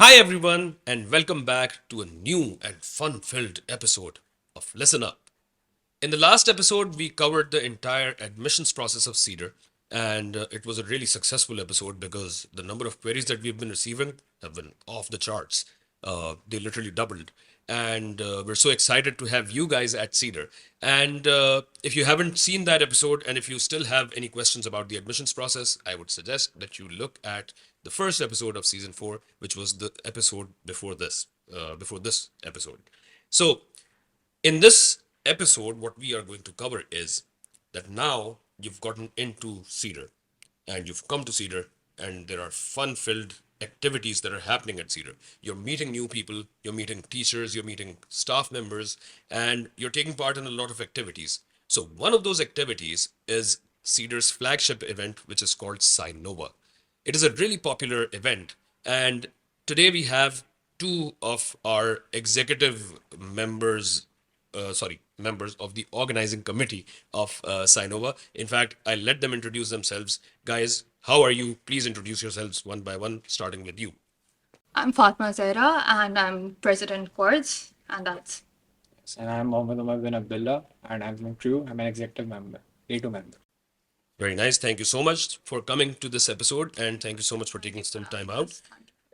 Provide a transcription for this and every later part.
Hi, everyone, and welcome back to a new and fun filled episode of Listen Up. In the last episode, we covered the entire admissions process of Cedar, and it was a really successful episode because the number of queries that we've been receiving have been off the charts. They literally doubled. And we're so excited to have you guys at Cedar. And if you haven't seen that episode, and if you still have any questions about the admissions process, I would suggest that you look at the first episode of season 4, which was the episode before this episode. So, in this episode, what we are going to cover is that now you've gotten into Cedar and you've come to Cedar, and there are fun filled activities that are happening at Cedar. You're meeting new people, you're meeting teachers, you're meeting staff members, and you're taking part in a lot of activities. So, one of those activities is Cedar's flagship event, which is called Signova. It is a really popular event, and today we have two of our executive members of the organizing committee of Signova. In fact, I let them introduce themselves. Guys, how are you? Please introduce yourselves one by one, starting with you. I'm Fatma Zahra and I'm President Quartz, and that's And I'm Mohammed Umar bin Abdullah, and I'm from Crew. I'm an executive member, A2 member. Very nice. Thank you so much for coming to this episode, and thank you so much for taking some time out.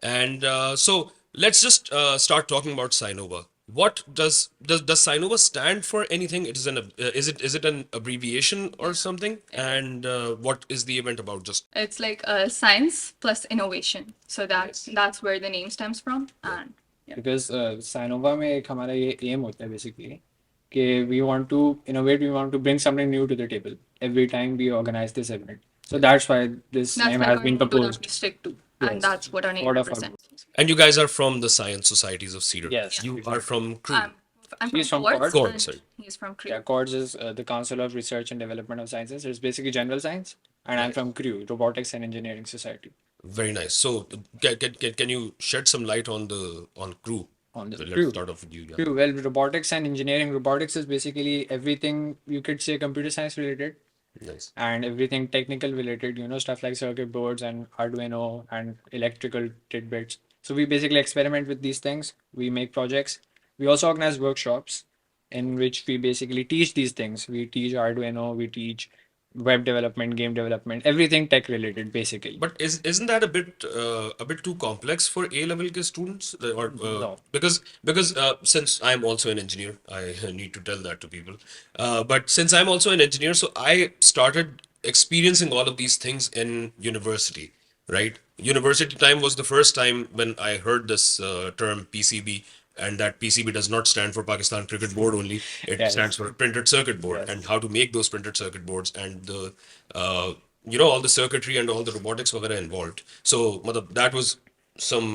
And so let's just start talking about Sinova. What does Sinova stand for? Anything? It is is it an abbreviation or something? And what is the event about? Just it's like science plus innovation. So that's where the name stems from. And yeah. Because Scinnova में एक हमारा ये aim होता है basically कि we want to innovate, we want to bring something new to the table every time we organize this event. So that's why this That's name like has our been motto that proposed. we stick to, and Yes. that's what our name Part of our represents. and you guys are from the Science Societies of Cedar. Yes. You are from Crew. I'm She's from from Quartz, Quartz. and Sorry. he's from Crew. Yeah, CORDS is the Council of Research and Development of Sciences. It's basically general science, and I'm from Crew, Robotics and Engineering Society. Very nice. So can you shed some light on the on Crew? On the So let's Crew. start off with you. Yeah. True. Well, robotics and engineering. Robotics is basically everything you could say computer science related Nice. and everything technical related, stuff like circuit boards and Arduino and electrical tidbits. So we basically experiment with these things. We make projects. We also organize workshops in which we basically teach these things. We teach Arduino, we teach web development, game development, everything tech related basically. But isn't that a bit too complex for A level ke students? Or No. because since I'm also an engineer, I need to tell that to people. But since I'm also an engineer, so I started experiencing all of these things in university, right? University time was the first time when I heard this term PCB, and that PCB does not stand for Pakistan Cricket Board only. It Yes. stands for printed circuit board, Yes. and how to make those printed circuit boards, and the all the circuitry and all the robotics वगैरह involved. So मतलब that was some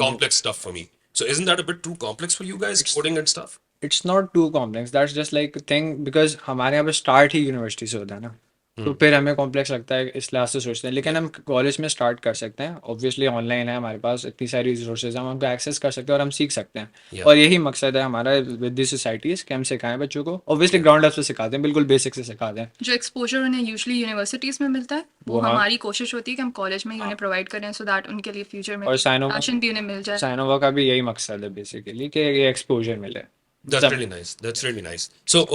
complex stuff for me. So isn't that a bit too complex for you guys, coding and stuff? It's not too complex. That's just like a thing because हमारे यहाँ पे start ही university से होता है ना, तो फिर हमें कॉम्प्लेक्स लगता है, इस लिहाज से सोचते हैं. लेकिन हम कॉलेज में स्टार्ट कर सकते हैं. ऑब्वियसली ऑनलाइन है, हमारे पास इतनी सारी रिसोर्सेज हम उनको एक्सेस कर सकते हैं और हम सीख सकते हैं. Yeah. और यही मकसद है हमारा विद दी सोसाइटीज़ कि हम सिखाएं बच्चों को. ऑब्वियसली ग्राउंड अप से सिखाते हैं, बिल्कुल बेसिक से सिखाते हैं. जो एक्सपोजर उन्हें यूजुअली यूनिवर्सिटीज में मिलता है वो वो हाँ. हमारी कोशिश होती है कि हम कॉलेज में ही उन्हें प्रोवाइड करें, सो दैट उनके लिए फ्यूचर में और साइनोवा पैशन भी उन्हें मिल जाए. साइनोवा का भी यही मकसद है बेसिकली कि ये एक्सपोजर मिले. That's really nice. That's really nice. So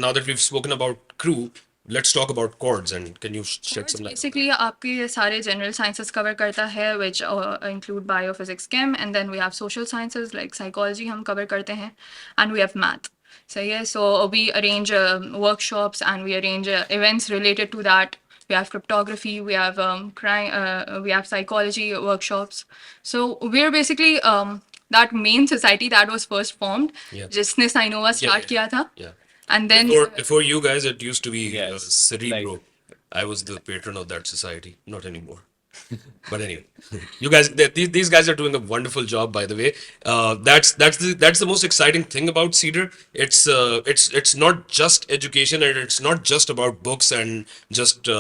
now that we've spoken about Crew, let's talk about chords. And can you shed some light? Basically आपके ये सारे जनरल साइंसेस कवर करता है which include bio physics chem, and then we have social sciences like psychology हम cover करते हैं, and we have math. सही है. So we arrange workshops and we arrange events related to that. We have cryptography, we have crime, we have psychology workshops. So we're basically that main society that was first formed, Yeah. जिसने Signova start yeah. किया था. Yeah. And then Before you guys, it used to be Yes, Cerebro. like- I was the patron of that society. Not anymore. But anyway, you guys, these guys are doing a wonderful job, by the way. That's the most exciting thing about Cedar. It's not just education, and it's not just about books and just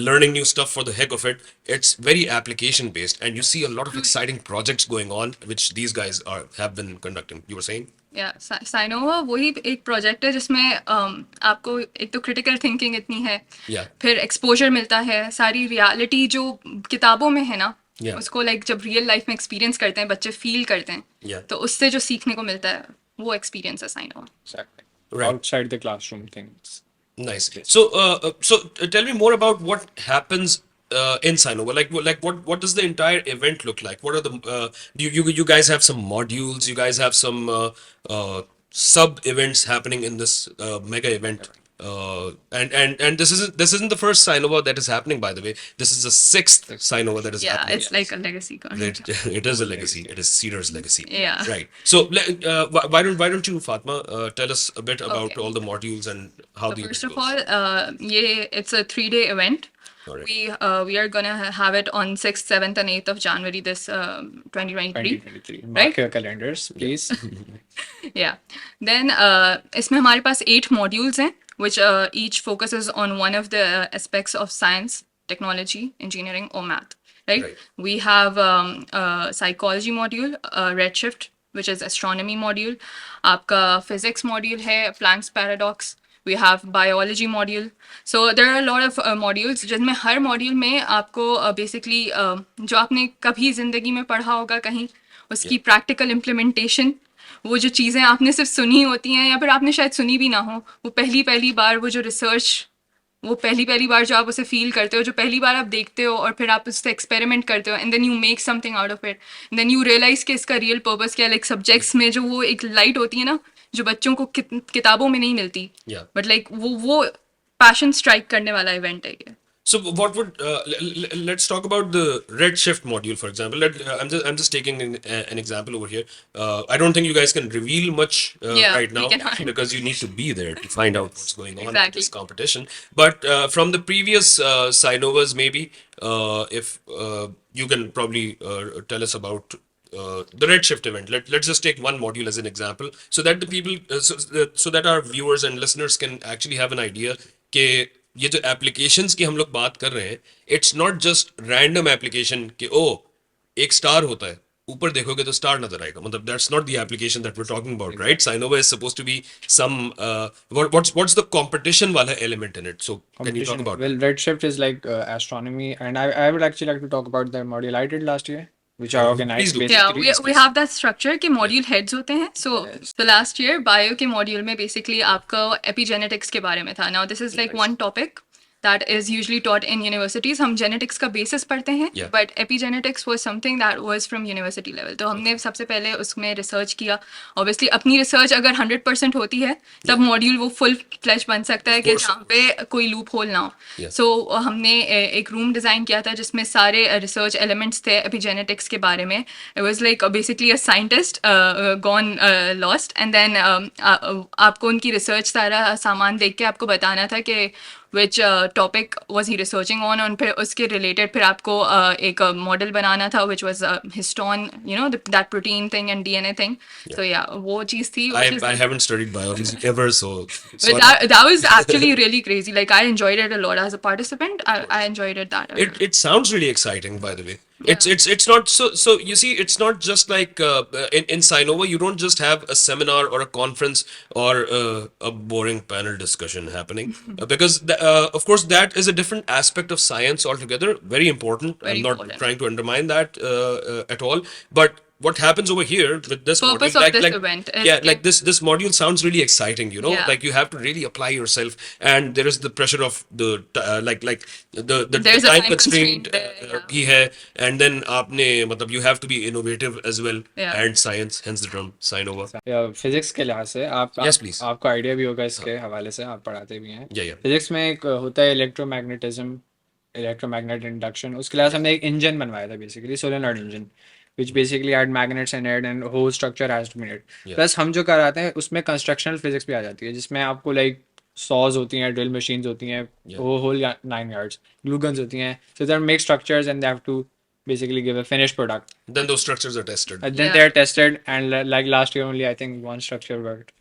learning new stuff for the heck of it. It's very application based, and you see a lot of exciting projects going on, which these guys have been conducting. You were saying? या साइनोवा वही एक project है जिसमें आपको एक तो critical thinking इतनी है, Yeah. फिर एक्सपोजर मिलता है, सारी रियलिटी जो किताबों में है ना Yeah. उसको लाइक जब रियल लाइफ में एक्सपीरियंस करते हैं बच्चे फील करते हैं Yeah. तो उससे जो सीखने को मिलता है वो एक्सपीरियंस है साइनोवा Exactly. Right. Outside the classroom things. Nice. So tell me more about what happens in Signova. What does the entire event look like? What are the you guys have some modules? You guys have some sub events happening in this mega event. And this isn't the first Signova that is happening, by the way. This is the sixth Signova that is yeah happening. it's like a legacy It, it is a legacy. It is Cedar's legacy. Yeah. Right. So why don't you, Fatma, tell us a bit about Okay. all the modules and how So the first event of goes. all, it's a 3-day event. Alright. We are gonna have it on 6th, 7th, and 8th of January this 2023. 2023. Right? Mark your calendars, please. Yeah. Then इसमें हमारे पास 8 modules हैं, which each focuses on one of the aspects of science, technology, engineering, or math. Right? Right. We have a psychology module, redshift, which is astronomy module. आपका physics module है, Planck's paradox. We have biology module. So there are a lot of modules जिनमें हर module में आपको basically जो आपने कभी ज़िंदगी में पढ़ा होगा कहीं उसकी practical implementation वो जो चीज़ें आपने सिर्फ सुनी होती हैं या फिर आपने शायद सुनी भी ना हो वो पहली बार वो जो रिसर्च वो पहली बार जो आप उसे फील करते हो जो पहली बार आप देखते हो और फिर आप उससे एक्सपेरिमेंट करते हो and then you make something out of it then you realise कि इसका रियल पर्पस क्या है लाइक सब्जेक्ट्स में जो वो एक लाइट होती है ना जो बच्चों को किताबों में नहीं मिलती Yeah. बट लाइक वो पैशन स्ट्राइक करने वाला इवेंट है ये So what would let's talk about the redshift module, for example. I'm just taking an example over here. I don't think you guys can reveal much Yeah, right we now cannot. because you need to be there to find out what's going on in Exactly. this competition. But from the previous Signovas, maybe if you can probably tell us about the redshift event. Let's just take one module as an example, so that the people, so that our viewers and listeners can actually have an idea. कि ये जो applications की हम लोग बात कर रहे हैं it's not just random application कि ओ एक स्टार होता है ऊपर देखोगे तो स्टार नजर आएगा मतलब that's not the application that we are talking about right Scinnova is supposed to be some what's the competition वाला element in it so can you talk Competition. About Well, Redshift is like astronomy, and I would actually like to talk about the module I did last year, which are Please organized do. Yeah, basically. we have that structure कि module heads होते हैं so last year bio के module में basically आपका epigenetics के बारे में था now this is like one topic that is usually taught in universities हम genetics का basis पढ़ते हैं Yeah. but epigenetics was something that was from university level तो हमने सबसे पहले उसमें research किया obviously अपनी research अगर 100% होती है तब module वो full fledged बन सकता है कि course. जहाँ पे कोई loop hole ना हो Yeah. so हमने एक room design किया था जिसमें सारे research elements थे epigenetics के बारे में it was like basically a scientist gone lost and then आपको उनकी research सारा सामान देख के आपको बताना था कि which topic was he researching on और फिर उसके related फिर आपको एक model बनाना था which was histone you know that protein thing and DNA thing so yeah वो चीज़ थी I haven't studied biology ever so but that was actually really crazy like I enjoyed it a lot as a participant I enjoyed it that it sounds really exciting by the way it's not so you see it's not just like in Signova you don't just have a seminar or a conference or a boring panel discussion happening because of course that is a different aspect of science altogether very important Very I'm not important. trying to undermine that at all but what happens over here with this Purpose module of this event is yeah कि- like this module sounds really exciting you know Yeah. like you have to really apply yourself and there is the pressure of the like the There's a time time constraint constraint there, yeah. भी है and then आपने मतलब you have to be innovative as well Yeah. and science hence the term Signova physics के लिहाज से Yes, please. आपको idea भी होगा इसके हवाले से आप पढ़ाते भी हैं Yeah, yeah. फिजिक्स में एक होता है इलेक्ट्रोमैग्नेटिज्म इलेक्ट्रोमैग्नेट इंडक्शन उसके लिहाज से हमने एक इंजन बनवाया था basically solenoid engine which basically add magnets in it and whole structure has to be it. Yeah. Plus हम जो कराते हैं उसमें कंस्ट्रक्शनल फिजिक्स भी आ जाती है जिसमें आपको लाइक सॉज होती हैं ड्रिल मशीन्स होती हैं वो होल 9 yards glue guns होती हैं so they make structures and they have to basically give a finished product then those structures are tested and then Yeah. they're tested and like last year only I think one structure worked.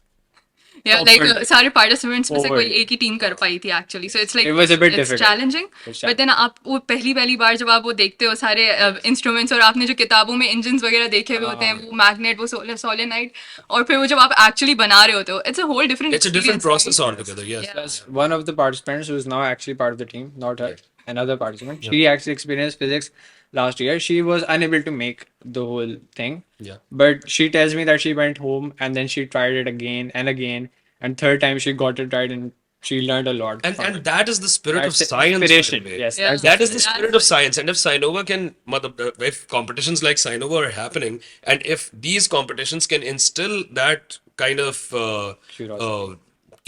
Yeah, like Offered. सारे participants में से कोई Forward. एक ही team कर पाई थी actually. So it's like It was a bit it's difficult. challenging. It's But then आप वो पहली बार जब आप वो देखते हो सारे instruments और आपने जो किताबों में engines वगैरह देखे हुए होते हैं वो magnet वो solenoid और फिर वो जब आप actually बना रहे होते हो it's a whole different it's a different experience, process right? altogether yes Yeah. Plus, one of the participants who is now actually part of the team, not her, another participant, she actually experienced physics last year. She was unable to make the whole thing. Yeah. But she tells me that she went home and then she tried it again and again. And third time she got it right and she learned a lot from And it. that is the spirit of That's the science, by the inspiration. way. Yes, Yeah. that's That is the That's spirit of science. And if Signova can, if competitions like Signova are happening, and if these competitions can instill that kind of curiosity.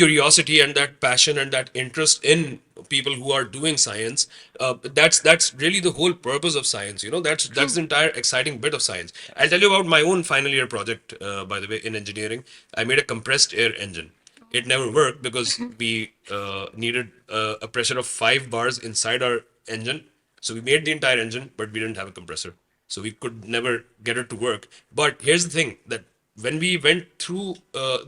curiosity and that passion and that interest in people who are doing science, that's really the whole purpose of science. You know, that's the entire exciting bit of science. I'll tell you about my own final year project. By the way, in engineering, I made a compressed air engine. It never worked because we needed a pressure of 5 bars inside our engine. So we made the entire engine, but we didn't have a compressor. So we could never get it to work. But here's the thing, that when we went through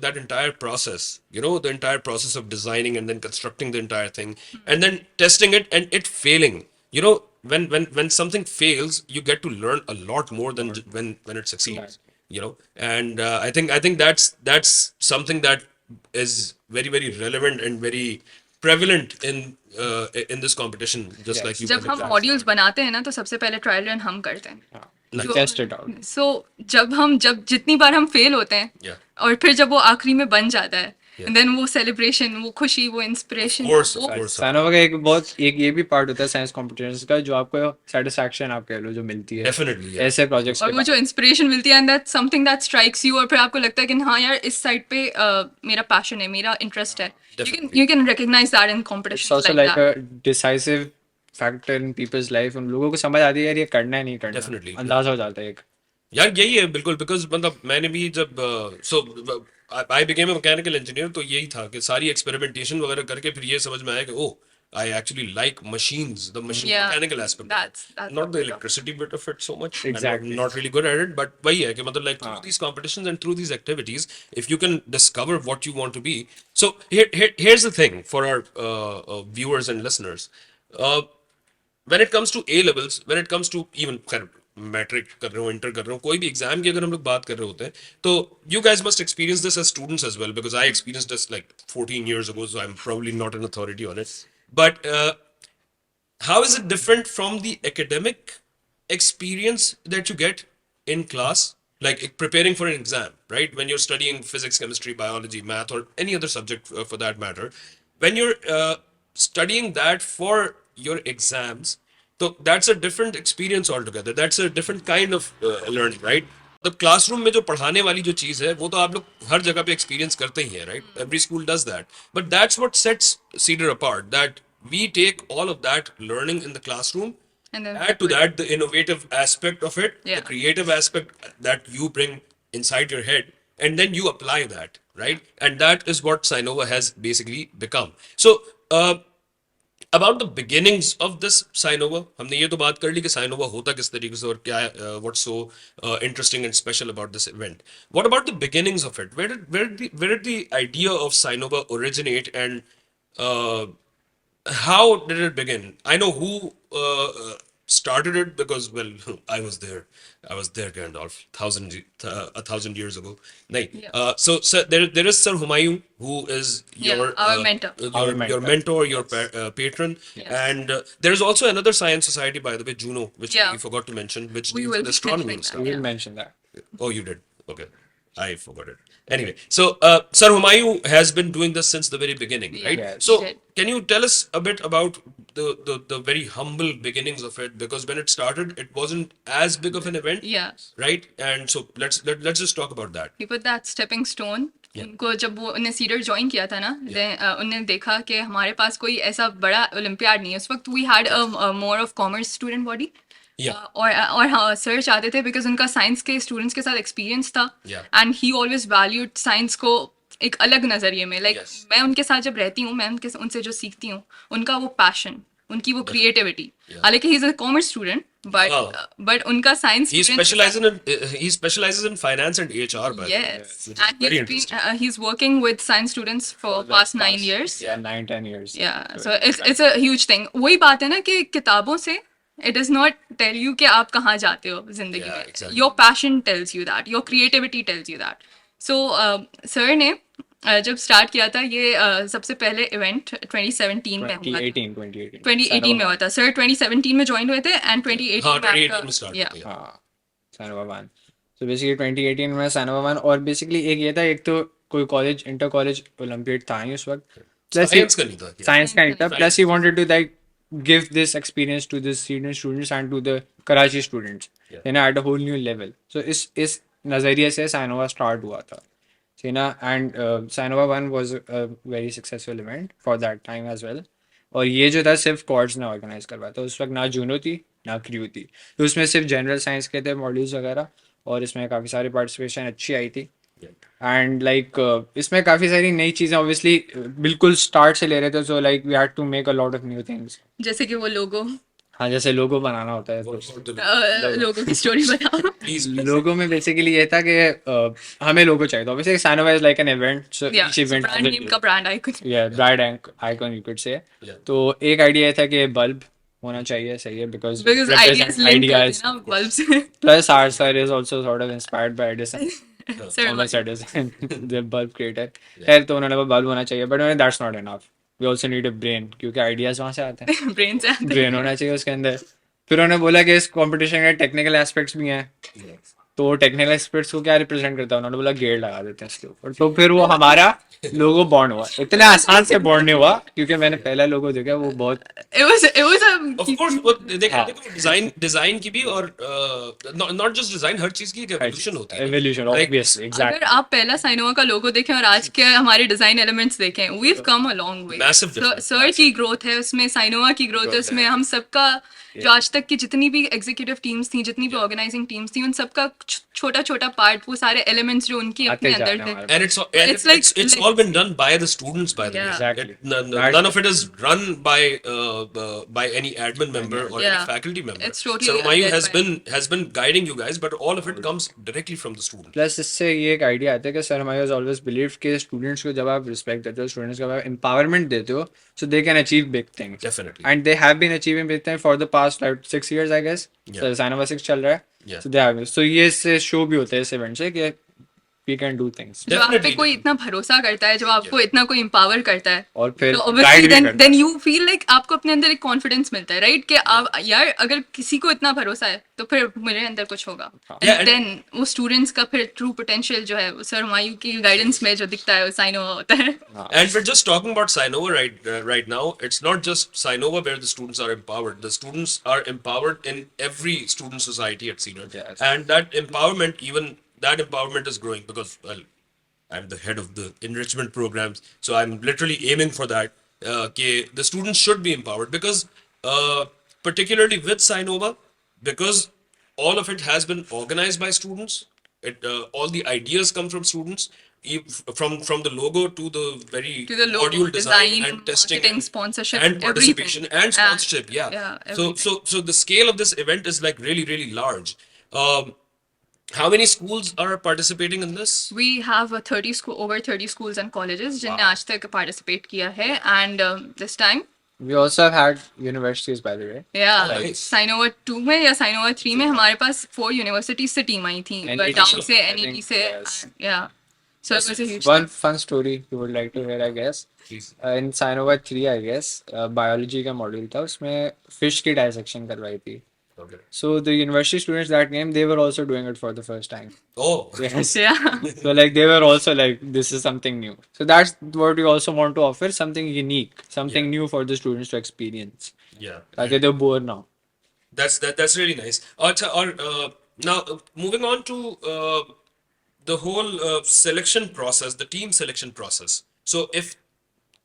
that entire process, you know, the entire process of designing and then constructing the entire thing and then testing it and it failing, you know, when something fails, you get to learn a lot more than when it succeeds, you know. And I think that's something that is very relevant and very prevalent in this competition, just like Yes. you जब guys हम have. Modules बनाते हैं ना तो सबसे पहले trial run हम करते हैं. We So- test it out. सो जब जितनी बार हम फेल होते हैं Yeah. और फिर जब वो आखिरी में बन जाता है Yeah. एंड देन वो सेलिब्रेशन, वो खुशी, वो इंस्पिरेशन, Of course. साइनोवा का एक ये भी पार्ट होता है साइंस कॉम्पिटिशन्स का जो आपको सेटिस्फैक्शन आप कह लो जो मिलती है Definitely, yeah. ऐसे प्रोजेक्ट्स और वो जो इंस्पिरेशन मिलती है and that something that strikes you, और फिर आपको लगता है कि हाँ यार इस साइड पे मेरा पैशन है, मेरा इंटरेस्ट है. Definitely. You can recognise that in its competition also like like that. A decisive factor in people's life. उन लोगों को समझ आती है यार ये करना है नहीं करना. Definitely. अंदाजा हो जाता है एक. यार यही है बिल्कुल, बिकॉज मतलब मैंने भी जब I became a mechanical engineer, तो यही था कि सारी एक्सपेरिमेंटेशन वगैरह करके फिर ये समझ में आया कि oh, I actually like machines, the machine Yeah, mechanical aspect, that's not the what- electricity bit of it so much. Exactly. I'm not really good at it, but वही है कि मतलब like through these competitions and through these activities, if you can discover what you want to be. So here's the thing for our viewers and listeners. Uh, when it comes to A levels, when it comes to even kind of matric कर रहे हो, inter कर रहे हो, कोई भी exam की अगर हम लोग बात कर रहे होते हैं, तो you guys must experience this as students as well, because I experience this like 14 years ago, so I'm probably not an authority on it. But how is it different from the academic experience that you get in class, like preparing for an exam, right? When you're studying physics, chemistry, biology, math, or any other subject for that matter, when you're studying that for your exams, so that's a different experience altogether. That's a different kind of learning, right? The classroom में जो पढ़ाने वाली जो चीज है वो तो आप लोग हर जगह पे एक्सपीरियंस करते ही हैं, right? Every school does that. But that's what sets Cedar apart, that we take all of that learning in the classroom, And then add to that the innovative aspect of it, Yeah. the creative aspect that you bring inside your head, and then you apply that, right? And that is what Signova has basically become. So about the beginnings of this Signova, हमने ये तो बात कर ली कि Signova होता किस तरीके से और क्या what's so interesting and special about this event. What about the beginnings of it? Where did the idea of Signova originate, and uh, how did it begin? I know who started it because, well, I was there. I was there, Gandalf, 1,000 years ago. Nahin. Yeah. So there is Sir Humayun, who is Yeah, your our mentor. your mentor, your patron, and there is also another science society, by the way, Juno, which Yeah. we forgot to mention, which We deals will with be astronomy and mentioning stuff. We that. will mention that. Oh, you did. Okay. I forgot it. Anyway, so Sir Humayun has been doing this since the very beginning, right? Yes. So He did. can you tell us a bit about the very humble beginnings of it? Because when it started, it wasn't as big of an event, Yeah. right? And so let's just talk about that. He put that stepping stone. Yeah. उनको जब वो उन्हें cedar join किया था ना, उन्होंने देखा कि हमारे पास कोई ऐसा बड़ा ओलंपियाड नहीं है उस वक्त. We had more of commerce student body. Yeah. और हाँ सर चाहते थे बिकॉज उनका साइंस के स्टूडेंट्स के साथ एक्सपीरियंस था, Yeah. And he always valued science को एक अलग नज़रिए में. Like Yes. मैं उनके साथ जब रहती हूँ, मैं उनसे जो सीखती हूँ, उनका वो पैशन, उनकी वो क्रिएटिविटी. Yeah. हालांकि he is a commerce student, Wow. But उनका science He specializes in finance and HR, by the way, Yes, which is and very he's been, interesting. he's working with science students for The past 9 years. Yeah, 9-10 years. Yeah, so it's a huge thing. वही बात है ना कि किताबों से it does not tell you कि आप कहाँ जाते हो जिंदगी Yeah, में. exactly. Your passion tells you that. Your creativity tells you that. So sir ने जब स्टार्ट किया था ये सबसे पहले इवेंट 2017 में हुआ था। 2018 2018 में हुआ था सर, 2017 में ज्वाइन हुए थे एंड 2018 हाँ में 2018 आपका में स्टार्ट या होती है। हाँ Scinnova 1. So basically 2018 में Scinnova 1 और बेसिकली एक ये था, एक तो कोई कॉलेज इंटर कॉलेज ओलंपियाड था ही उस वक्त, प्लस साइंस का नहीं था क्या? साइंस का नहीं था, Science प्लस ही wanted to like give this experience to the Syrian students and to the Karachi students, Yeah. you know, at a whole new level. So इस नज़रिए से Scinnova start हुआ था, you know, and Scinnova 1 was a very successful event for that time as well. और ये जो था सिर्फ कॉर्ड्स ने ऑर्गेनाइज करवाया था उस वक्त, ना जूनो थी ना क्रू थी, तो उसमें सिर्फ जनरल साइंस के थे मॉड्यूल्स वगैरह, और इसमें काफ़ी सारी पार्टिसिपेशन अच्छी आई थी. एंड लाइक इसमें काफ़ी सारी नई चीज़ें ऑब्वियसली बिल्कुल स्टार्ट से ले रहे थे, so like we had to make a lot of new things. जैसे कि वो लोगो, हाँ, जैसे लोगो बनाना होता है, तो लोगो की स्टोरी बताओ. प्लीज लोगो में बेसिकली ये था कि हमें लोगो चाहिए था. Obviously Scinnova is like an event, so yeah each event brand name का brand icon. Yeah brand icon you could say. तो एक आइडिया ये था कि बल्ब होना चाहिए, सही है, बिकॉज बिकॉज आइडियाज लिंक करते हैं ना बल्ब से. Plus our sir is also sort of inspired by Edison, sir Thomas Edison the bulb creator. खैर, तो उन्होंने बल्ब होना चाहिए, बट उन्होंने that's not enough, we also need a brain, क्योंकि आइडियाज वहाँ से आते हैं. ब्रेन से आते हैं. ब्रेन होना चाहिए उसके अंदर. फिर उन्होंने बोला कि इस कंपटीशन के टेक्निकल एस्पेक्ट्स भी हैं, तो टेक्निकल एक्सपर्ट्स को क्या रिप्रेजेंट करता है, उन्होंने बोला गेयर लगा देते हैं इसके ऊपर. तो फिर वो हमारा लोगो बॉन्ड हुआ. इतना आसान से बॉन्ड नहीं हुआ, क्योंकि मैंने पहला लोगो देखा, वो बहुत it was ऑफ कोर्स वो देखो हाँ. डिजाइन की भी, और नॉट जस्ट डिजाइन, हर चीज की एक एवोल्यूशन होती है. एवोल्यूशन, Like, ऑब्वियसली, अगर एग्जैक्टली. आप पहला साइनोवा का लोगो देखें और आज के हमारे डिजाइन एलिमेंट्स देखें, we have come a long way. Massive difference, sir की ग्रोथ है उसमें, साइनोवा की ग्रोथ है उसमें, हम सबका जो आज तक की जितनी भी एग्जीक्यूटिव टीम्स थी, जितनी भी ऑर्गेनाइजिंग टीम्स थी, उन सबका छोटा छोटा पार्ट, वो सारे एलिमेंट्स जो उनकी आते अपने जा रहे अंदर हैं थे. हमारे and It's like- it's all been done by the students, by the Yeah. way. Exactly. None of it is run by any admin member or Yeah. any faculty member. It's totally Sarumayu led has been guiding you guys, but all of it comes directly from the student. Plus इससे ये एक idea आता है कि sir हमारे always believe कि students को जब आप रिस्पेक्ट देते हो, स्टूडेंट्स को आप एम्पावरमेंट देते हो, so they can achieve big things. Definitely. And they have been achieving big things for the past 6 years I guess. Yeah. Scinnova 6 चल रहा है. Yeah. So they have, so ये इससे शो भी होता है इस इवेंट से कि we can do things. जो आप पे Definitely. कोई इतना भरोसा करता है, जब आपको इतना कोई एम्पावर करता है, और फिर तो guide obviously भी then करता then you feel like आपको अपने अंदर एक कॉन्फिडेंस मिलता है, राइट, कि आप यार अगर किसी को इतना भरोसा है तो फिर मेरे अंदर कुछ होगा. Yeah, एंड and- देन वो स्टूडेंट्स का फिर ट्रू पोटेंशियल जो है वो सर हुमायूं की गाइडेंस में जो दिखता है वो साइनोवा होता है. And we're just talking about Signova right now. It's not just Signova where the students are empowered. The students are empowered in every student society at Cedar. Yes. And that empowerment is growing because, well, I'm the head of the enrichment programs, so I'm literally aiming for that. The students should be empowered because, particularly with Signova, because all of it has been organized by students. All the ideas come from students, from the logo to the very To the logo, module design design, and testing marketing, and, sponsorship, and participation everything. and sponsorship. Yeah. Yeah, So everything. the scale of this event is like really large. How many schools are participating in this? We have over 30 schools and colleges जिनने आज तक participate किया है, and this time We also have had universities, by the way. yeah, Nice. Scinnova 2 में या Scinnova 3 में हमारे पास 4 universities से टीम आई थी, NET टाउन से, I NET think, से, yes. yeah, so it was a huge One fun story you would like to hear, I guess. Please. In Scinnova 3, I guess, biology का module था, उसमें fish की dissection करवाई थी. Okay. So the university students that came, they were also doing it for the first time. Oh. Yes. yeah. So like they were also like, this is something new. So that's what we also want to offer, something unique, something Yeah. new for the students to experience. Yeah. Like they're bored now. That's really nice. Now moving on to the whole selection process, the team selection process. So if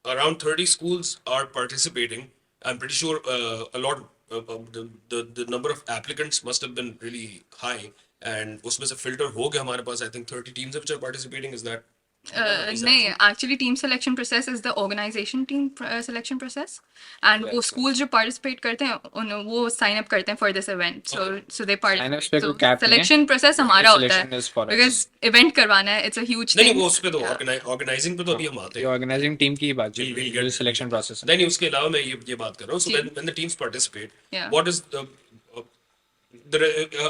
around 30 schools are participating, I'm pretty sure a lot the number of applicants must have been really high, and उसमें से filter हो गया हमारे पास I think 30 teams which are participating. Is that नहीं, actually team selection process is the organisation team selection process, and वो school जो participate करते हैं वो साइन अप करते हैं for this event, so they Sign-ups पे कोई cap नहीं है? सिलेक्शन प्रोसेस हमारा होता Selection is for है, us. बिकॉज इवेंट करवाना है, इट्स अ ह्यूज नहीं थिंग. वो उस पे तो ऑर्गेनाइजिंग पे तो अभी हम आते ये हैं. organizing team की ही बात We'll है, get जो selection process है. नहीं उसके अलावा मैं ये बात कर रहा हूँ. So ji. when the teams participate, Yeah. what is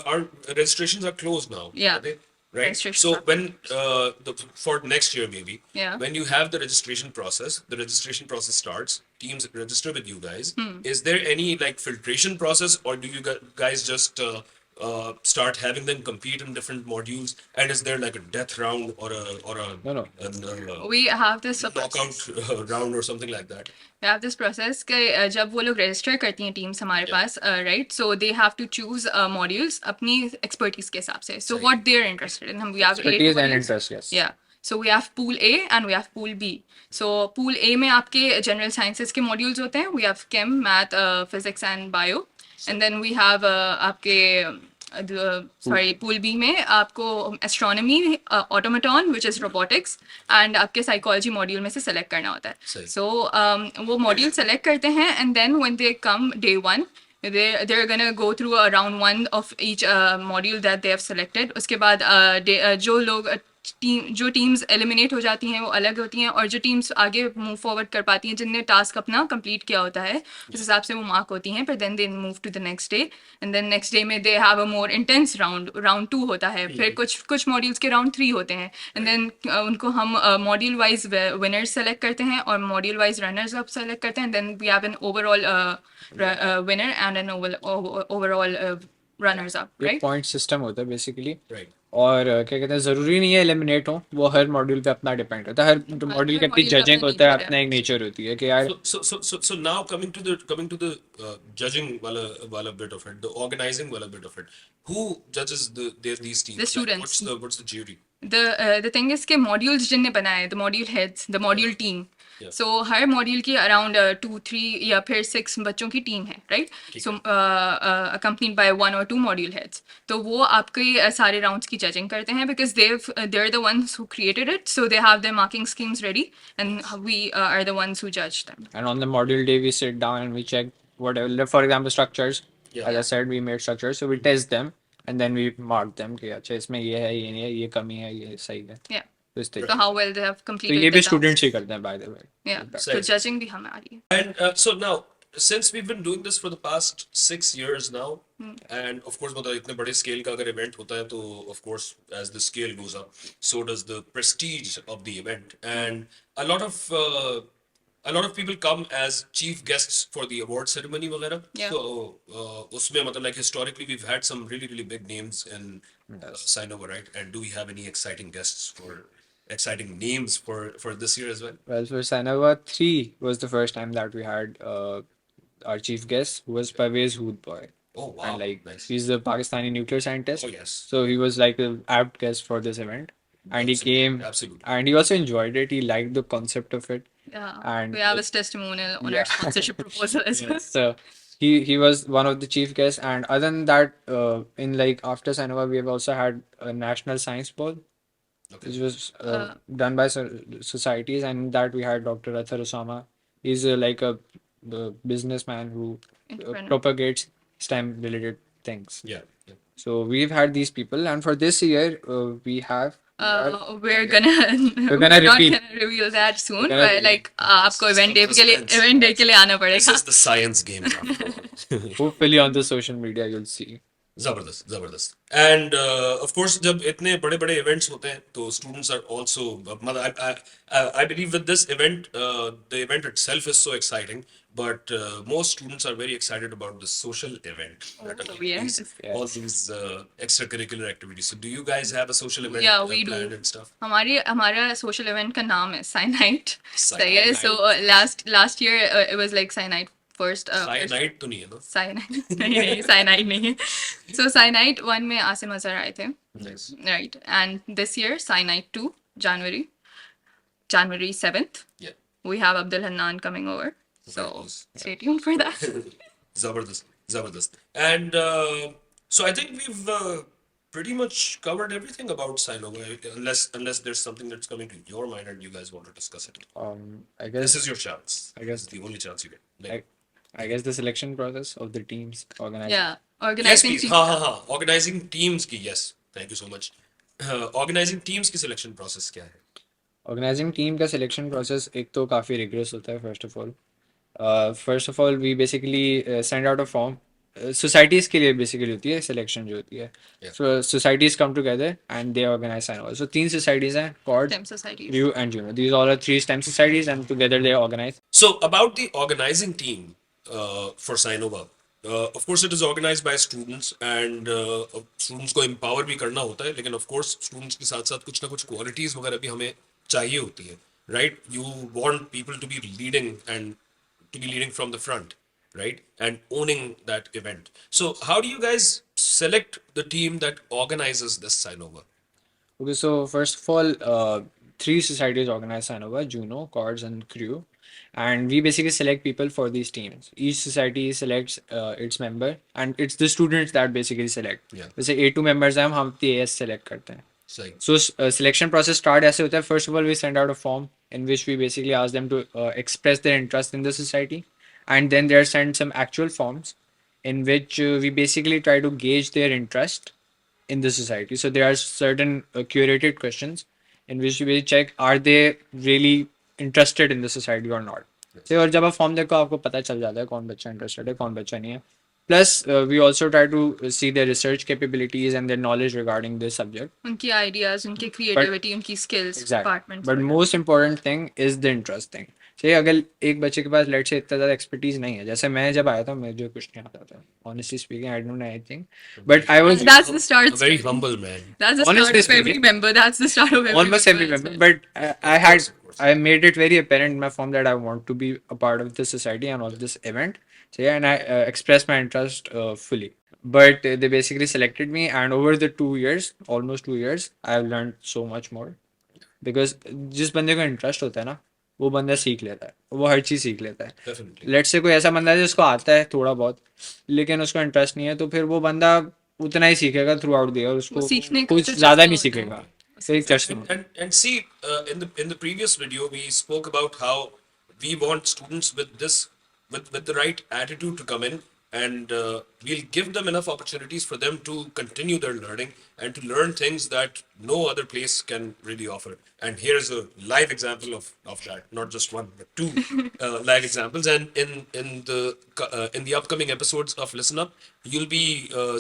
our registrations are closed now. Yeah. Are they? right? Registration So process. when for next year maybe, Yeah. when you have the registration process starts. Teams register with you guys. Hmm. Is there any like filtration process, or do you guys just start having them compete in different modules? And is there like a death round or No, no. an, We have this knockout process. round or something like that? We have this process कि जब वो लोग register करती हैं teams हमारे Yeah. Pass, right? So they have to choose modules अपनी expertise के हिसाब से. So सही. what they're interested in. We have 8 Expertise and modules. interest, yes. Yeah. So we have pool A and we have pool B. So pool A में आपके general sciences के modules होते हैं. We have chem, math, physics and bio. And then we have आपके sorry, pool B में आपको astronomy, automaton, which is robotics, and आपके psychology module में से select करना होता है. सही. So वो module select करते हैं, and then when they come day one, they're gonna go through a round one of each module that they have selected. उसके बाद जो लोग जो टीम्स एलिमिनेट हो जाती हैं वो अलग होती हैं, और जो टीम्स आगे मूव फॉरवर्ड कर पाती हैं जिनने टास्क अपना कंप्लीट किया होता है उस हिसाब से वो मार्क होती हैं. फिर then they move to the next day, and then next day में they have a more intense round 2 होता है. फिर कुछ मॉड्यूल्स के राउंड 3 होते हैं, एंड देन उनको हम मॉड्यूल वाइज विनर्स सेलेक्ट करते हैं और module wise runners up select करते हैं. Then we have an overall winner and an overall runners up, ये right? पॉइंट सिस्टम होता है बेसिकली. Right. और क्या कहते हैं, ज़रूरी नहीं है एलिमिनेट हो, वो हर मॉड्यूल पे अपना डिपेंड करता है. हर मॉड्यूल की अपनी module का जजिंग अपना होता है, nature है. अपना एक नेचर होती है कि यार. So now coming to the judging wala bit of it, the organizing wala bit of it. Who judges these teams? The Like, students. what's the jury? The thing is कि modules जिनने बनाए, the module heads, the module team. Yeah. So her module की around 2-3 या फिर 6 बच्चों की team है, right? ठीक So accompanied by 1 or 2 module heads. तो वो आपके सारे rounds की judging करते हैं because they're the ones who created it, so they have their marking schemes ready, and we are the ones who judge them. And on the module day, we sit down and we check whatever. Like, for example, structures. Yeah. As I said, we made structures, so we test them and then we mark them. कि अच्छा इसमें ये है, ये नहीं है, ये कमी है, ये सही है. Yeah. तो इस So तरीके. how well they have तो completed ये the भी task. स्टूडेंट्स ही करते हैं, by the way. Yeah. So Same. judging भी हमारी है. And so now, since we've been doing this for the past 6 years now, and of course, मतलब इतने बड़े scale का अगर event होता है तो of course, as the scale goes up, so does the prestige of the event. And a lot of people come as chief guests for the award ceremony वगैरह. Yeah. So उसमें मतलब like historically we've had some really big names in Signova, right? And do we have any exciting names for this year as well? Well, for Scinnova VI was the first time that we had our chief guest, who was Parvez Hood Boy. Oh wow, And like nice. he's a Pakistani nuclear scientist. Oh yes. So he was like an apt guest for this event. And he came, Absolutely. and he also enjoyed it. He liked the concept of it. Yeah. And We have his testimonial on Yeah. our sponsorship proposal as well. So he was one of the chief guests. And other than that, in like after Scinnova, we have also had a national science ball, Okay. which was done by societies, and in that we had Dr. Athar Osama. He's like a businessman who Entrepreneur. propagates STEM related things. Yeah. Yeah. So we've had these people, and for this year, we have. We're gonna We're gonna not reveal. gonna reveal that soon. We're gonna But like आपको event day के लिए आना This पड़ेगा. is the science game. after all. Hopefully, on the social media, you'll see. जबरदस्त end of course जब इतने बड़े बड़े इवेंट्स होते हैं तो स्टूडेंट्स आर आल्सो मतलब I believe with this event the event itself is so exciting but most students are very excited about the social event that Oh, are yes. all these extracurricular activities. So do you guys have a social event Yeah, we planned do. and stuff? हमारा social event का नाम है Cyanide. सही है. Cyanide. So last year it was like Cyanide first. Cyanide तो नहीं है ना? Cyanide नहीं Cyanide नहीं. So Cyanide 1 में आसिम अजहर आए थे. Nice. Right. And this year Cyanide 2 January 7th. Yeah. We have Abdul Hannan coming over. So Nice. stay tuned for that. Zabardast. And so I think we've pretty much covered everything about Signova, unless there's something that's coming to your mind and you guys want to discuss it. I guess. This is your chance. I guess- This is the only chance you get. Like, I guess the selection process of the teams organized. Yeah. yes, Organizing please. team. हाँ. Organizing teams की yes. Thank you so much. Organizing teams की selection process क्या है? Organizing team का selection process एक तो काफ़ी rigorous होता है. First of all, we basically send out a form societies के लिए बेसिकली होती है सिलेक्शन जो होती है. Yeah. So societies come together and they organize Scinnova. So तीन societies हैं, Cord, STEM societies. Ryu and Juno. These all are three STEM societies and together they organize. So about the organizing team for Signova, of course it is organized by students and students को empower भी करना होता है, लेकिन of course students के साथ साथ कुछ ना कुछ qualities वगैरह भी हमें चाहिए होती है, right? You want people to be leading and to be leading from the front, right? And owning that event. So how do you guys select the team that organizes this Signova? Okay, so first of all, three societies organize Scinnova, Juno, Cords, and Crew. And we basically select people for these teams. Each society selects its member, and it's the students that basically select. Yeah. जैसे A2 members हैं, हम TAS select करते हैं. Say, So selection process start ऐसे होता है. First of all, we send out a form in which we basically ask them to express their interest in the society, and then they're sent some actual forms in which we basically try to gauge their interest in the society. So there are certain curated questions in which we check are they really interested in the society or not. So और जब आप form देखो आपको पता चल जाता है कौन बच्चा इंटरेस्टेड है कौन बच्चा नहीं है. Plus, we also try to see their research capabilities and their knowledge regarding this subject. उनकी ideas, उनकी creativity, उनकी skills, Exactly. departments. But most important thing is the interest thing. So अगर एक बच्चे के पास लेट से इतना ज़्यादा एक्सपर्टीज नहीं है जैसे मैं जब आया था मुझे कुछ नहीं आता था. Honestly speaking, I don't know anything. But I was That's the start. a very humble man. That's the Honestly start of every speaking, member. That's the start of every almost every member. member. But I had Of course. I made it very apparent in my form that I want to be a part of this society and of this event. So yeah, and I expressed my interest fully. But they basically selected me, and over the 2 years, almost 2 years, I've learned so much more. Because जिस बंदे को interest होता है ना वो बंदा सीख लेता है वो हर चीज़ सीख लेता है. Definitely. लेट से कोई ऐसा बंदा है जिसको आता है थोड़ा बहुत लेकिन उसको इंटरेस्ट नहीं है तो फिर वो बंदा उतना ही सीखेगा थ्रू आउट द ईयर उसको सीखने का कुछ तो ज़्यादा चस्का नहीं होता है. सीखेगा. सही चश्मा. And see, in the previous video we spoke about how we want students with this with the right attitude to come in, and we'll give them enough opportunities for them to continue their learning and to learn things that no other place can really offer. And here is a live example of that, not just one but two live examples. And in the upcoming episodes of Listen Up, you'll be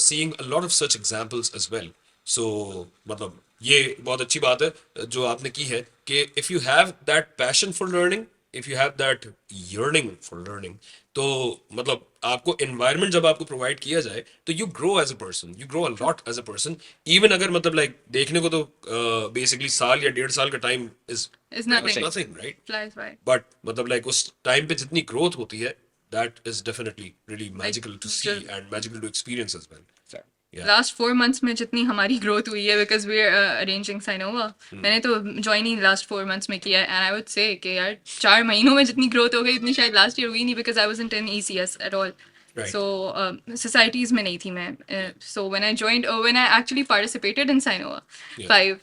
seeing a lot of such examples as well. So मतलब ये बहुत अच्छी बात है जो आपने की है कि if you have that passion for learning, if you have that yearning for learning, तो मतलब आपको environment जब आपको provide किया जाए तो you grow as a person, you grow a lot as a person. Even अगर मतलब like देखने को तो basically साल या 1.5 साल का time is It's nothing. nothing, right? Flies by. But मतलब like उस time पे जितनी growth होती है, that is definitely really magical to see just- and magical to experience as well. Yeah. Last 4 months में जितनी हमारी ग्रोथ हुई है बिकॉज वी आर अरेंजिंग साइनोवा. मैंने तो ज्वाइन ही लास्ट 4 months में किया है एंड आई वुड से कि यार 4 महीनों में जितनी ग्रोथ हो गई इतनी शायद लास्ट ईयर हुई नहीं because I wasn't in ECS at all. Right. So societies में नहीं थी मैं. So when I joined when I actually participated in Scinnova 5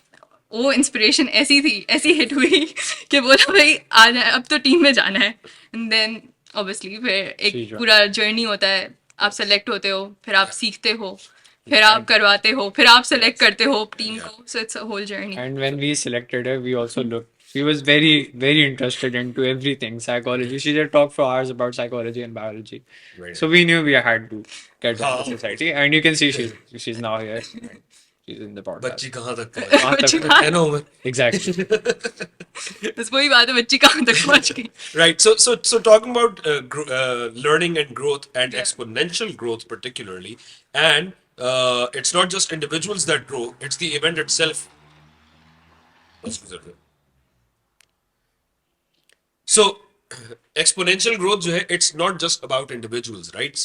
वो इंस्पिरेशन ऐसी थी ऐसी हिट हुई कि बोला भाई आना है अब तो टीम में जाना है. एंड देन ऑब्वियसली फिर एक Sure. पूरा जर्नी होता है. आप सेलेक्ट होते हो फिर आप सीखते हो फिर आप करवाते हो फिर आप सेलेक्ट करते हो टीम को. So it's a whole journey. And when we selected her, we also looked. She was very, very interested into everything psychology. She just talked for hours about psychology and biology. Right. So we knew we had to get to हाँ. the society, and you can see she's now here. She's in the podcast. बच्ची कहाँ तक पहुंची? कहाँ बच्ची तक- कहाँ- है ना उमर? Exactly. बस वही बात है बच्ची कहाँ तक पहुँच गई. Right. So talking about learning and growth and Yeah. exponential growth particularly, and it's not just individuals that grow; it's the event itself. So exponential growth जो है, it's not just about individuals, right?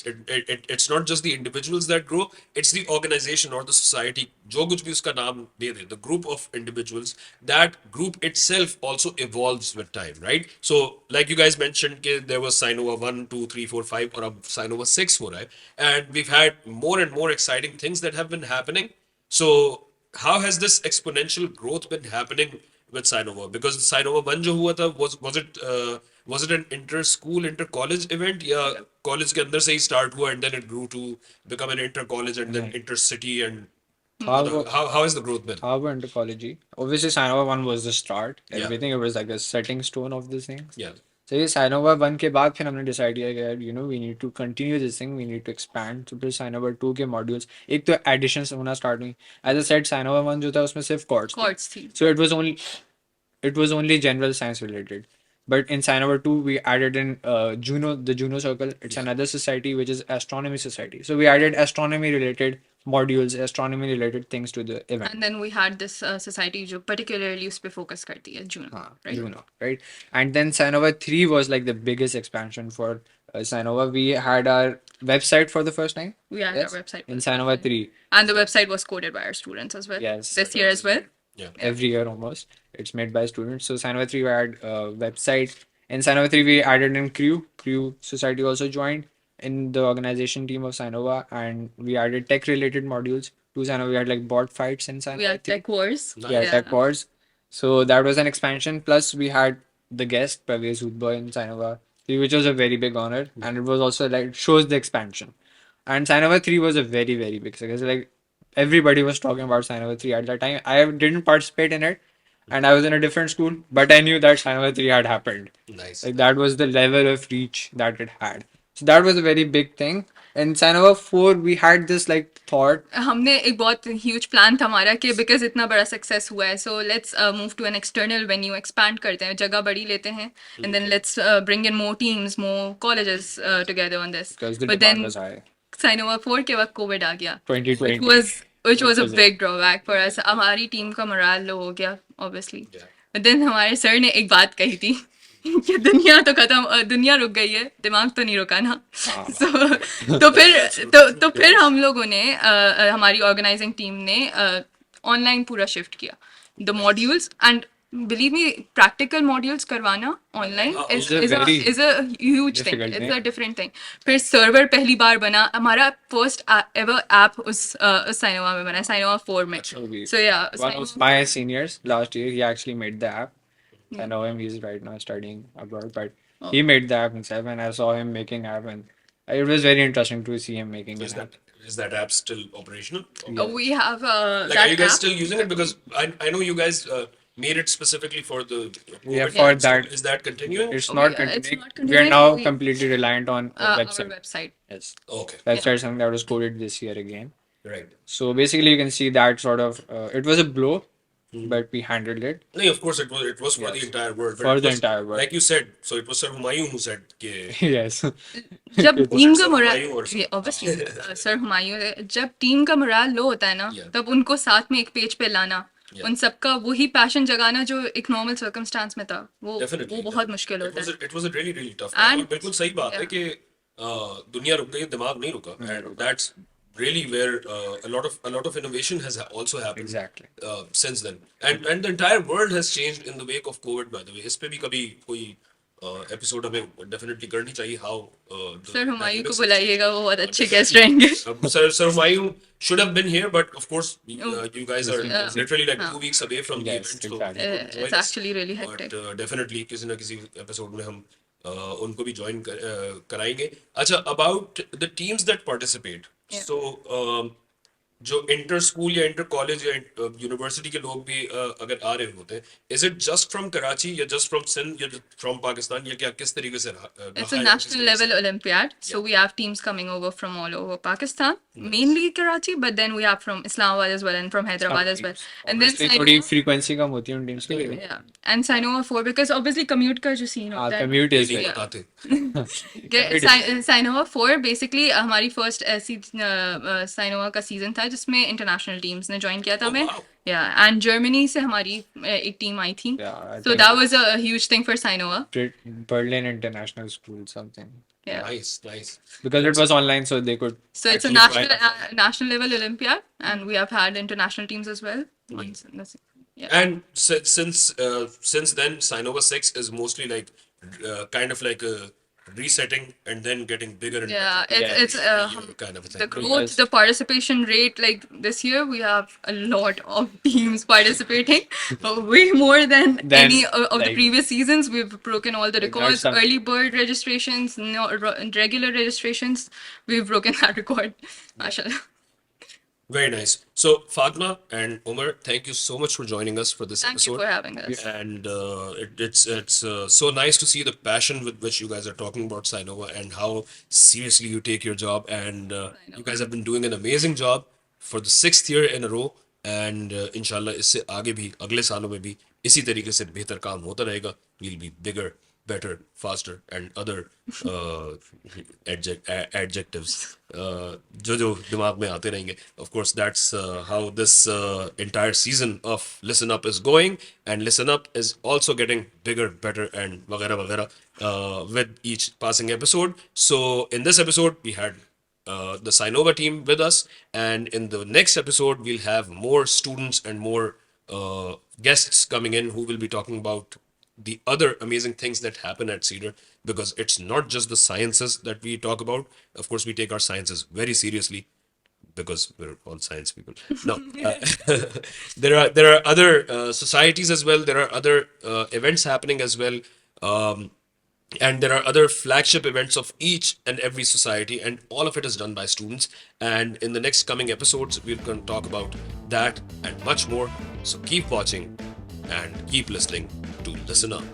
It's not just the individuals that grow, it's the organization or the society, जो कुछ भी उसका नाम दे दे, the group of individuals, that group itself also evolves with time, right? So like you guys mentioned कि there was Signova 1, 2, 3, 4, 5 और अब Signova 6 हो रहा है, and we've had more and more exciting things that have been happening. So how has this exponential growth been happening with Signova? Because Signova 1 जो हुआ था was it an inter school inter college event या college के अंदर से ही start हुआ and then it grew to become an inter college and then inter city, and how has the growth been? Harvard Anthropology. Obviously, Scinnova 1 was the start. Yeah. Everything. It was like a setting stone of this thing. Yeah. So ये Scinnova 1 के बाद फिर हमने decide किया कि यार, you know, we need to continue this thing, we need to expand. तो फिर Scinnova 2 के modules, एक तो additions होना start हुई. As I said, Scinnova 1 जो था उसमें सिर्फ chords थी. Chords थी. So it was only general science related. But in Scinnova 2, we added in Juno, the Juno Circle. It's another society which is Astronomy Society. So we added astronomy related modules, astronomy related things to the event. And then we had this society जो particularly उस पे focus करती है, Juno, right? Juno, right? And then Scinnova 3 was like the biggest expansion for Scinnova. We had our website for the first time. We had our website In Scinnova 3. and the website was coded by our students as well. Yes. This year as well. Yeah. Every year almost. It's made by students. So Scinnova 3 we had a website. In Scinnova 3 we added in Crew. Crew Society also joined in the organization team of Signova, and we added tech related modules to Signova. We had like bot fights in Signova. We had tech wars. Yeah, tech wars. So that was an expansion. Plus we had the guest Pravesh Udboy in Signova 3, which was a very big honor, and it was also like shows the expansion. And Signova 3 was a very, very big success. Like everybody was talking about Signova 3 at that time. I didn't participate in it, and I was in a different school, but I knew that Signova 3 had happened. Nice. Like that was the level of reach that it had. So that was a very big thing. In Signova 4, we had this like thought. हमने एक बहुत huge plan था हमारा कि because इतना बड़ा success हुआ है, so let's move to an external venue, expand करते हैं, जगह बड़ी लेते हैं, and then let's bring in more teams, more colleges together on this. Because the But demand then was high. Signova 4 के वक्त COVID आ गया. 2020. which was a was it. big drawback for us. हमारी टीम का morale low हो गया, obviously. Yeah. But then हमारे sir ने एक बात कही थी कि दुनिया तो खत्म, दुनिया रुक गई है, दिमाग तो नहीं रुका ना. तो फिर हम लोगों ने हमारी ऑर्गेनाइजिंग टीम ने ऑनलाइन पूरा शिफ्ट किया. The modules, and believe me, practical modules करवाना online is a huge thing. difficult It's thing. a different thing. फिर server पहली बार बना, हमारा first ever app उस Signova में बना, Signova 4 में. So yeah, One of my seniors last year, he actually made the app. I know him, he's right now studying abroad, but he made the app himself, and I saw him making app, and it was very interesting to see him making Is an app. that app still operational? we have Like, that are you guys app. still using it? Because I know you guys made it specifically for the Yeah, COVID for time. So that. is that continuing? It's Oh, not yeah, it's continuing. not We are continuing. now We- completely reliant on a Our website. website. Yes, Okay, website is something that was coded this year again. right. So basically, you can see that sort of it was a blow, but we handled it. No, of course it was for the entire world. but For it the was, entire world. Like you said, so it was Sir Humayun who said कि Yes. जब team का Sir moral Humayun or something. Obviously sir Humayun, जब team का moral लो होता है ना, Yeah. तब उनको साथ में एक पेज पे लाना, Yeah. उन सबका वही पैशन जगाना जो एक नॉर्मल सर्कमस्टांस में था, वो Definitely, बहुत मुश्किल होता है. it was a really really tough. And- और बिल्कुल सही बात है yeah. कि दुनिया रुक गई, दिमाग नहीं रुका, and that's really where a lot of innovation has also happened. Exactly. Since then, and the entire world has changed in the wake of COVID. By the way, इस पे भी कभी कोई एपिसोड हमें डेफिनेटली करनी चाहिए. How सर हुमायूं को बुलाइएगा, वो बहुत अच्छे गेस्ट रहेंगे. Sir Humayun should have been here, but of course you guys are literally like 2 weeks away from the Yes, event. So exactly. you couldn't join It's us. actually really hectic. But definitely किसी ना किसी episode में हम उनको भी join कराएंगे. अच्छा, about the teams that participate. Yeah. So जो इंटर स्कूल या इंटर कॉलेज या यूनिवर्सिटी के लोग भी अगर आ रहे होते हैं, is it just from Karachi या जस्ट फ्रॉम सिंध या फ्रॉम पाकिस्तान, या क्या किस तरीके से It's a national level Olympiad, so we have teams coming over from all over Pakistan, mainly Karachi, but then we have from Islamabad as well and from Hyderabad as well. And then Obviously, थोड़ी frequency कम होती है उन teams के लिए. yeah, and Signova 4 because obviously commute का जो scene होता है. Commute is नहीं like बताते. Signova 4 basically हमारी first ऐसी Signova का season था जिसमें international teams ने join किया था Oh, हमें. wow. Yeah, and Germany से हमारी एक team आई थी. Yeah, I So think- that was a huge thing for Signova. Berlin International School something. Yeah. Nice. Because it was online, so they could. So it's a Actually, national level Olympiad, and we have had international teams as well. Yeah. And since then, Scinnova 6 is mostly like kind of like a resetting and then getting bigger and Yeah, better. it's Kind of a the thing. growth, the participation rate. Like this year, we have a lot of teams participating, way more than any of the like- previous seasons. We've broken all the Like, records. there's some- Early bird registrations, no regular registrations. We've broken that record. Mashallah. Very nice. So, Fatma and Umar, thank you so much for joining us for this Thank you episode. for having us. And it's so nice to see the passion with which you guys are talking about Sinova and how seriously you take your job. And I you know. guys have been doing an amazing job for the sixth year in a row. And इंशाल्लाह इससे आगे भी अगले सालों में भी इसी तरीके से बेहतर काम होता रहेगा. We'll be bigger, better, faster, and other uh, adjectives जो जो दिमाग में आते रहेंगे. Of course, that's how this entire season of Listen Up is going, and Listen Up is also getting bigger, better, and वगैरह वगैरह with each passing episode. So in this episode, we had the Signova team with us, and in the next episode, we'll have more students and more guests coming in who will be talking about the other amazing things that happen at Cedar, because it's not just the sciences that we talk about. Of course, we take our sciences very seriously because we're all science people. No, there are other societies as well. There are other events happening as well. And there are other flagship events of each and every society, and all of it is done by students. And in the next coming episodes, we're going to talk about that and much more. So keep watching and keep listening to Listen Up.